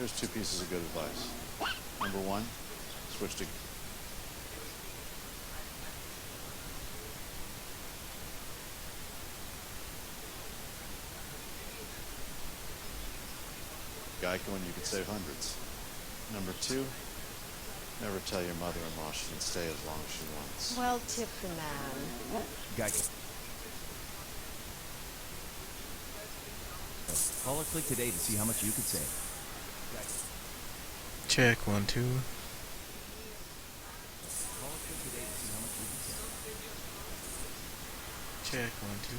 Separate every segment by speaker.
Speaker 1: Here's two pieces of good advice. Number one, switch to... Geico and you could save hundreds. Number two, never tell your mother-in-law she can stay as long as she wants.
Speaker 2: Well, tip the man.
Speaker 3: Geico. Call or click today to see how much you could save.
Speaker 4: Check 1 2.
Speaker 3: Call or click today to see how much you could save.
Speaker 4: Check 1 2.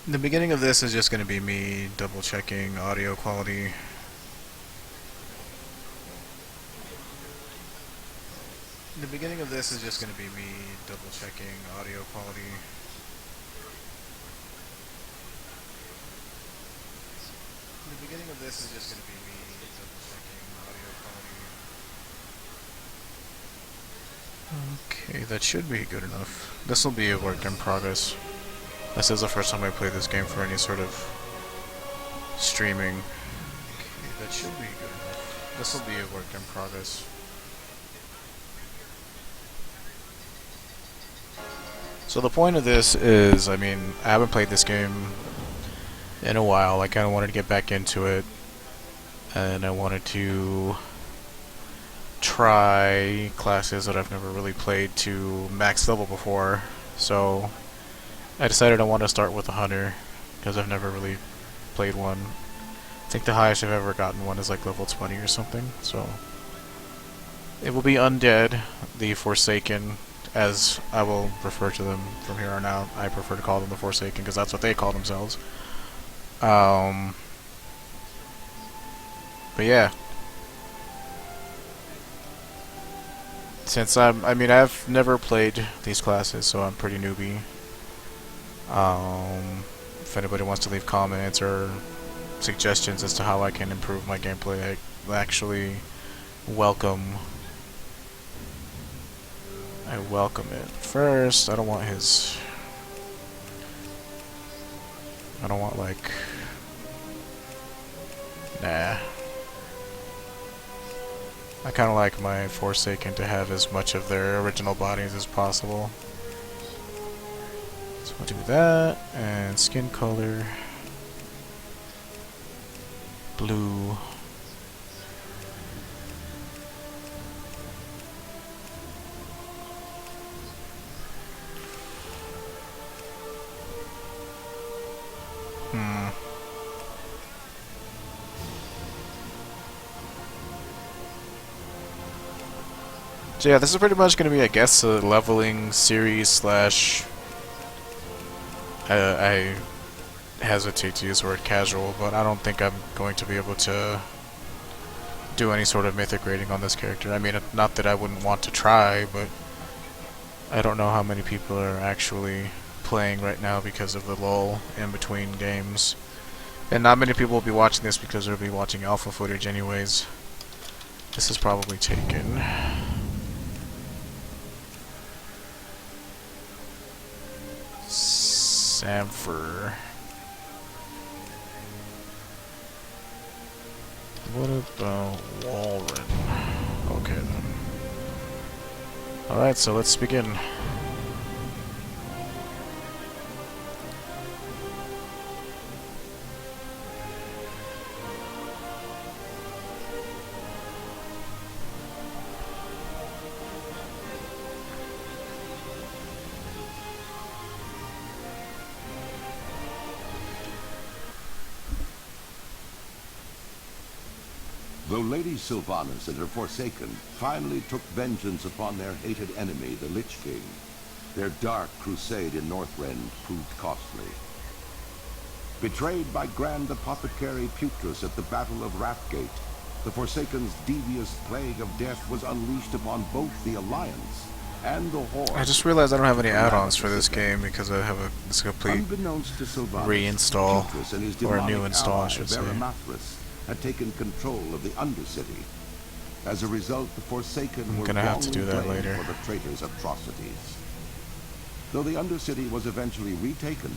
Speaker 4: The beginning of this is just going to be me double checking audio quality. The beginning of this is just going to be me double checking audio quality. The beginning of this is just going to be me double checking audio quality. Okay, that should be good enough. This will be a work in progress. This is the first time I play this game for any sort of streaming. Okay, that should be good enough. This will be a work in progress. So the point of this is, I mean, I haven't played this game in a while. I kind of wanted to get back into it, and I wanted to try classes that I've never really played to max level before. So I decided I want to start with a hunter, because I've never really played one. I think the highest I've ever gotten one is like level 20 or something. So it will be Undead, the Forsaken, as I will refer to them from here on out. I prefer to call them the Forsaken because that's what they call themselves. But yeah. Since I mean, I've never played these classes, so I'm pretty newbie. If anybody wants to leave comments or suggestions as to how I can improve my gameplay, I actually welcome it. First, I don't want like, nah. I kind of like my Forsaken to have as much of their original bodies as possible. So we'll do that, and skin color, blue. So yeah, this is pretty much going to be, I guess, a leveling series slash... I hesitate to use the word casual, but I don't think I'm going to be able to do any sort of mythic rating on this character. I mean, not that I wouldn't want to try, but I don't know how many people are actually playing right now because of the lull in between games. And not many people will be watching this because they'll be watching alpha footage anyways. This is probably taken. Samfer. What about Walren? Okay then. Alright, so let's begin.
Speaker 5: Though Lady Sylvanas and her Forsaken finally took vengeance upon their hated enemy, the Lich King, their dark crusade in Northrend proved costly. Betrayed by Grand Apothecary Putrus at the Battle of Wrathgate, the Forsaken's devious plague of death was unleashed upon both the Alliance and the Horde.
Speaker 4: I just realized I don't have any add-ons for this game because I have this complete
Speaker 5: Unbeknownst to Sylvanas,
Speaker 4: reinstall,
Speaker 5: Putrus and his
Speaker 4: or a
Speaker 5: demonic
Speaker 4: new install, I
Speaker 5: ally,
Speaker 4: should say.
Speaker 5: Baramathras, had taken control of the Undercity. As a result, the Forsaken
Speaker 4: I'm
Speaker 5: were
Speaker 4: gonna have to
Speaker 5: wrongly
Speaker 4: do that
Speaker 5: blamed
Speaker 4: later.
Speaker 5: for the traitor's atrocities. Though the Undercity was eventually retaken,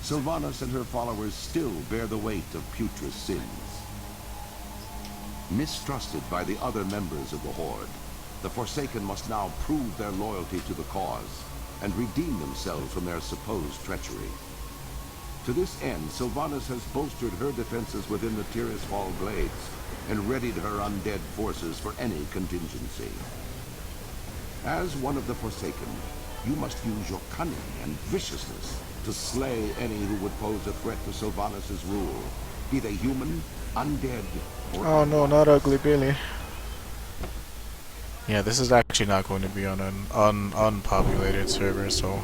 Speaker 5: Sylvanas and her followers still bear the weight of Putrus' sins. Mistrusted by the other members of the Horde, the Forsaken must now prove their loyalty to the cause and redeem themselves from their supposed treachery. To this end, Sylvanas has bolstered her defenses within the Tirisfal Glades and readied her undead forces for any contingency. As one of the Forsaken, you must use your cunning and viciousness to slay any who would pose a threat to Sylvanas' rule, be they human, undead, or
Speaker 4: Oh no, not Ugly Billy. Yeah, this is actually not going to be on an unpopulated server, so...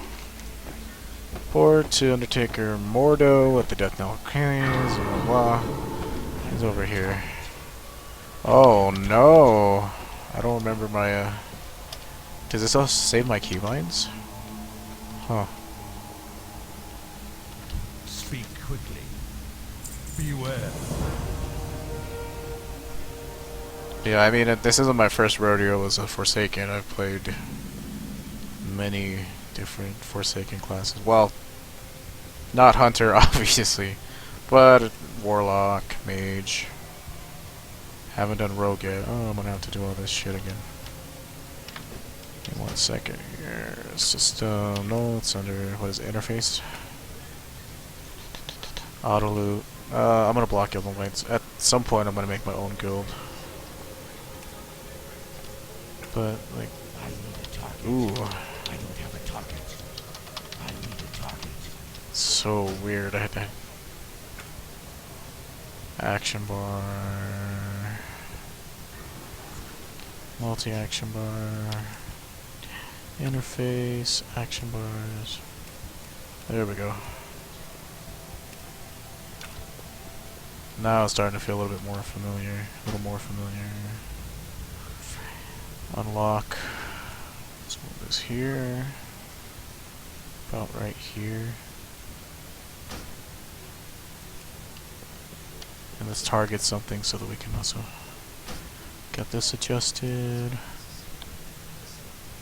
Speaker 4: Port to Undertaker Mordo with the Death Knell Kings, blah blah. He's over here. Oh no! I don't remember my, Does this also save my keybinds? Huh.
Speaker 3: Speak quickly. Beware.
Speaker 4: Yeah, I mean, this isn't my first rodeo as a Forsaken. I've played many different Forsaken classes. Well, not Hunter, obviously, but Warlock, Mage. Haven't done Rogue yet. Oh, I'm gonna have to do all this shit again. Give me 1 second here. System, no, it's under, what is it, interface? Auto loot. I'm gonna block guild invites. At some point, I'm gonna make my own guild. But, like,
Speaker 3: I need a target.
Speaker 4: ooh,
Speaker 3: I don't have a target. I need a target.
Speaker 4: so weird. I had to action bar, multi-action bar, interface, action bars. There we go. Now it's starting to feel a little bit more familiar. A little more familiar. Unlock. Let's move this here. About right here. And let's target something so that we can also get this adjusted.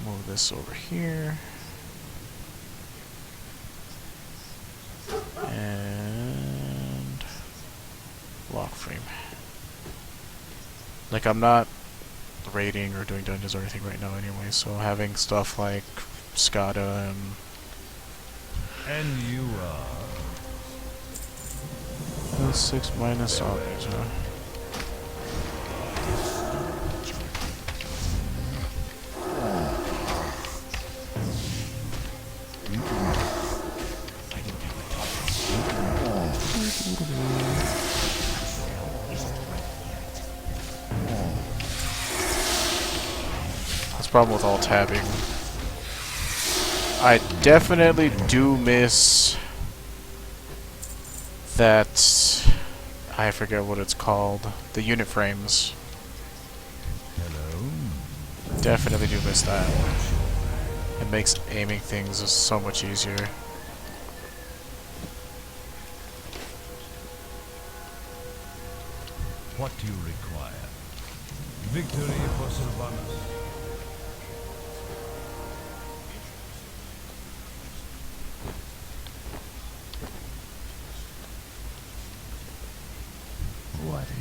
Speaker 4: Move this over here. And lock frame. Like, I'm not raiding or doing dungeons or anything right now anyway, so having stuff like Skada
Speaker 3: And you are...
Speaker 4: 6 minus all these, huh? That's the problem with all tabbing. I definitely do miss that, I forget what it's called, the unit frames.
Speaker 3: Hello?
Speaker 4: Definitely do miss that. It makes aiming things just so much easier.
Speaker 3: What do you require? Victory for Sylvanas. What is it?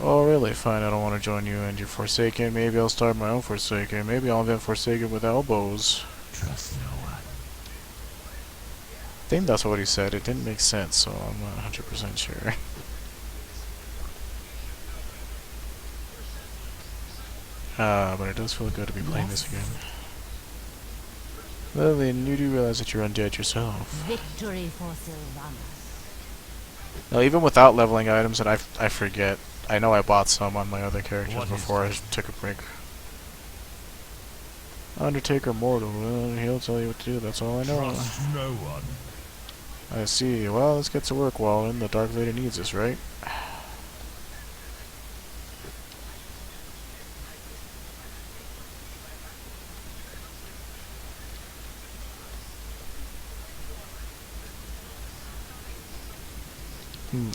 Speaker 4: Oh really? Fine, I don't want to join you and your Forsaken. Maybe I'll start my own Forsaken. Maybe I'll invent Forsaken with elbows.
Speaker 3: Trust no one.
Speaker 4: I think that's what he said. It didn't make sense, so I'm not 100% sure. But it does feel good to be playing this again. Lillian, you do realize that you're undead yourself.
Speaker 2: Victory for Sylvanas.
Speaker 4: Now, even without leveling items, and I forget. I know I bought some on my other characters
Speaker 3: What is
Speaker 4: before I
Speaker 3: this?
Speaker 4: took a break. Undertaker Mortal, he'll tell you what to do, that's all I know.
Speaker 3: Trust no one.
Speaker 4: I see. Well, let's get to work, Wallen. The Dark Lady needs us, right?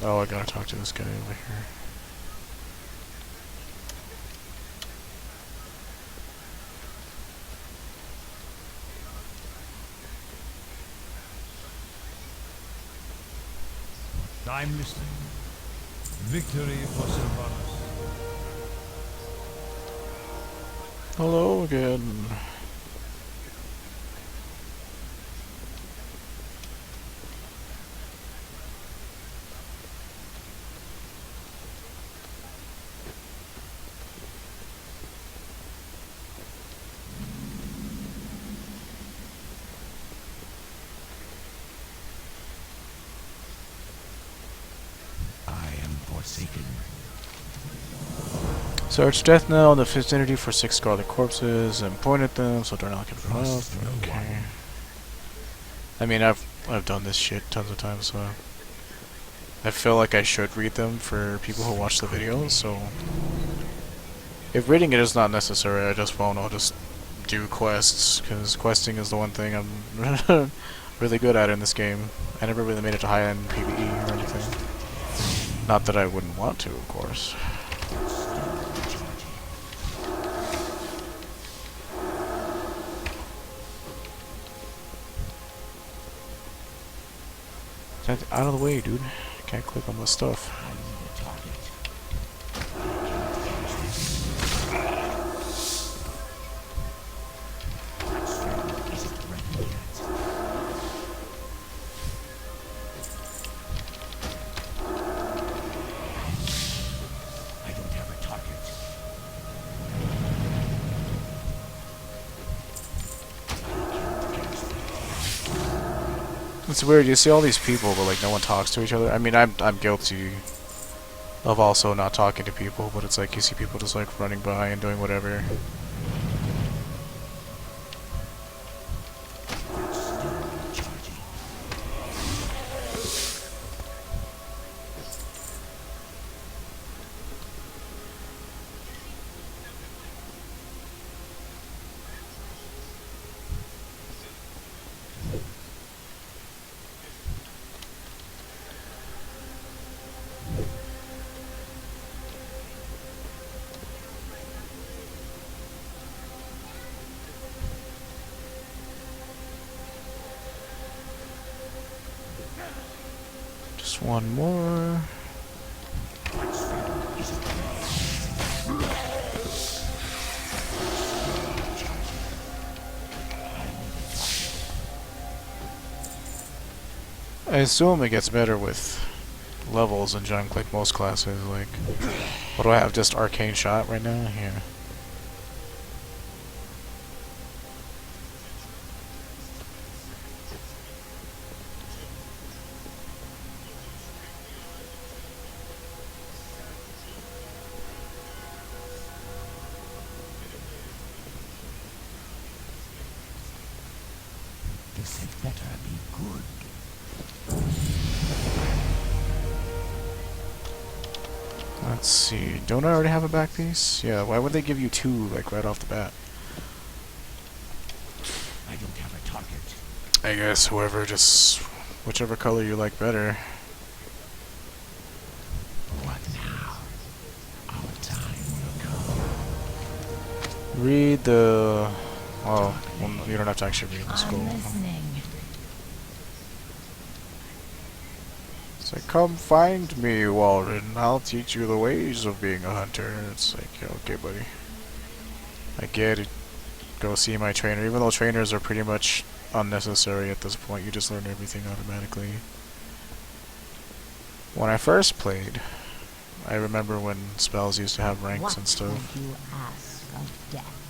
Speaker 4: Oh, I gotta talk to this guy over here.
Speaker 3: I'm listening. Victory for Sylvanas.
Speaker 4: Hello again.
Speaker 3: Forsaken.
Speaker 4: Search death knell in the vicinity for 6 scarlet corpses and point at them so they're not gonna run up. Okay. I mean, I've done this shit tons of times, so I feel like I should read them for people who watch the videos. So if reading it is not necessary, I just won't. I'll just do quests because questing is the one thing I'm really good at in this game. I never really made it to high-end PvE or anything. Not that I wouldn't want to, of course. Get out of the way, dude. Can't click on my stuff. It's weird, you see all these people, but like no one talks to each other. I mean, I'm guilty of also not talking to people, but it's like you see people just like running by and doing whatever. Just one more. I assume it gets better with levels and junk like most classes. Like, what do I have? Just arcane shot right now? Here.
Speaker 3: This had better be good.
Speaker 4: Let's see. Don't I already have a back piece? Yeah, why would they give you two, like, right off the bat?
Speaker 3: I don't have a target.
Speaker 4: I guess whoever just... whichever color you like better.
Speaker 3: What now? Our time will come.
Speaker 4: Read the... well, you don't have to actually read the scroll.
Speaker 2: I'm listening.
Speaker 4: It's like, come find me, Walden. I'll teach you the ways of being a hunter. It's like, yeah, okay, buddy. I get it. Go see my trainer. Even though trainers are pretty much unnecessary at this point, you just learn everything automatically. When I first played, I remember when spells used to have ranks
Speaker 2: What
Speaker 4: and stuff.
Speaker 2: would you ask of death?